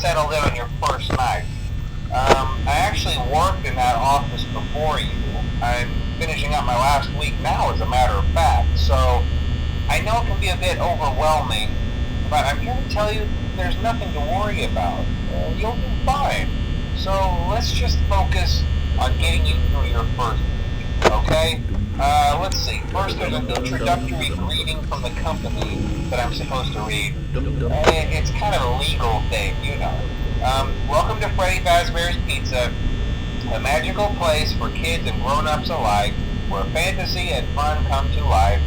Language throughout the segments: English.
settled in on your first night. I actually worked in that office before you. I'm finishing up my last week now, as a matter of fact, so I know it can be a bit overwhelming, but I'm here to tell you there's nothing to worry about. You'll do fine. So let's just focus on getting you through your first week, okay? Let's see. First, there's an introductory greeting from the company that I'm supposed to read. It's kind of a legal thing, you know. Welcome to Freddy Fazbear's Pizza, a magical place for kids and grown-ups alike, where fantasy and fun come to life.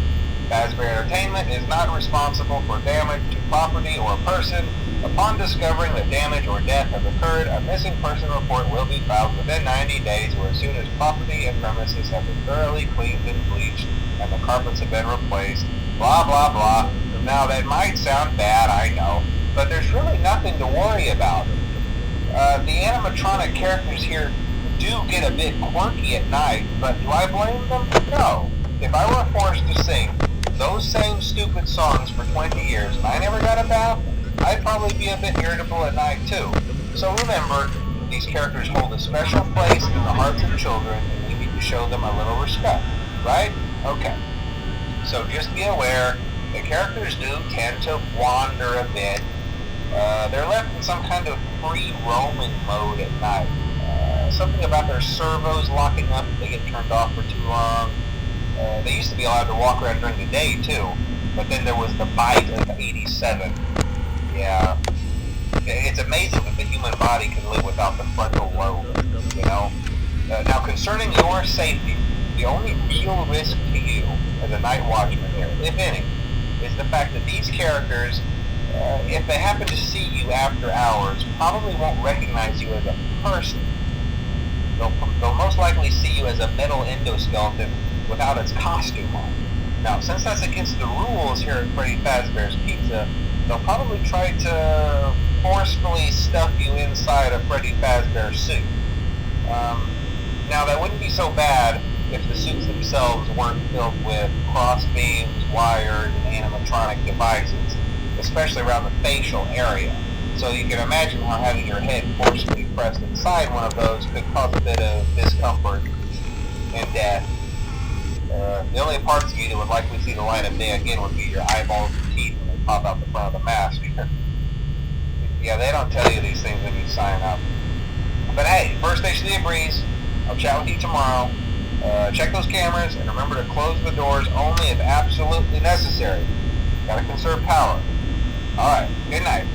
Fazbear Entertainment is not responsible for damage to property or person. Upon discovering that damage or death has occurred, a missing person report will be filed within 90 days or as soon as property and premises have been thoroughly cleaned and bleached and the carpets have been replaced. Blah, blah, blah. Now, that might sound bad, I know, but there's really nothing to worry about. The animatronic characters here do get a bit quirky at night, but do I blame them? No. If I were forced to sing those same stupid songs for 20 years and I never got a bath, I'd probably be a bit irritable at night too. So remember, these characters hold a special place in the hearts of children and we need to show them a little respect, right? Okay. So just be aware, the characters do tend to wander a bit. They're left in some kind of free roaming mode at night. Something about their servos locking up if they get turned off for too long. They used to be allowed to walk around during the day too, but then there was the bite of 87. Yeah, it's amazing that the human body can live without the frontal lobe, you know? Now, concerning your safety, the only real risk to you as a night watchman here, if any, is the fact that these characters, if they happen to see you after hours, probably won't recognize you as a person. They'll most likely see you as a metal endoskeleton without its costume on. Now, since that's against the rules here at Freddy Fazbear's Pizza, they'll probably try to forcefully stuff you inside a Freddy Fazbear suit. Now, that wouldn't be so bad if the suits themselves weren't filled with cross beams, wires, and animatronic devices, especially around the facial area. So you can imagine how having your head forcefully pressed inside one of those could cause a bit of discomfort and death. The only parts of you that would likely see the light of day again would be your eyeballs and teeth when they pop out the front of the mask. Yeah, they don't tell you these things when you sign up. But hey, first station of the breeze. I'll chat with you tomorrow. Check those cameras and remember to close the doors only if absolutely necessary. Gotta conserve power. Alright, good night.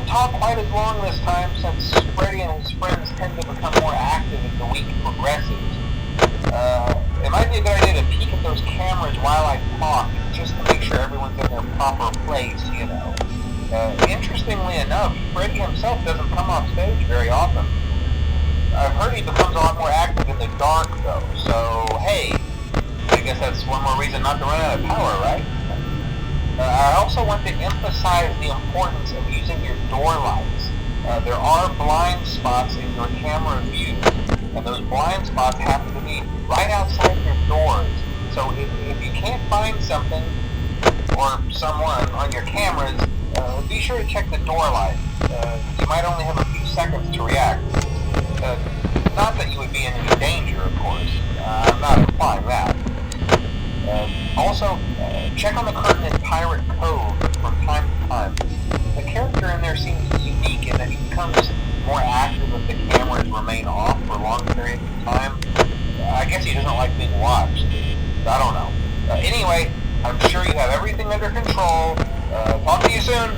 talk quite as long this time since Freddy and his friends tend to become more active as the week progresses. It might be a good idea to peek at those cameras while I talk, just to make sure everyone's in their proper place, you know. Interestingly enough, Freddy himself doesn't come off stage very often. I've heard he becomes a lot more active in the dark, though, so hey, I guess that's one more reason not to run out of power, right? I also want to emphasize the importance of using your door lights. There are blind spots in your camera view, and those blind spots happen to be right outside your doors. So if you can't find something or someone on your cameras, be sure to check the door light. You might only have a few seconds to react. Not that you would be in any danger, of course. I'm not implying that. Also, check on the curtain in Pirate Cove from time to time. The character in there seems unique in that he becomes more active if the cameras remain off for long periods of time. I guess he doesn't like being watched. I don't know. Anyway, I'm sure you have everything under control. Talk to you soon.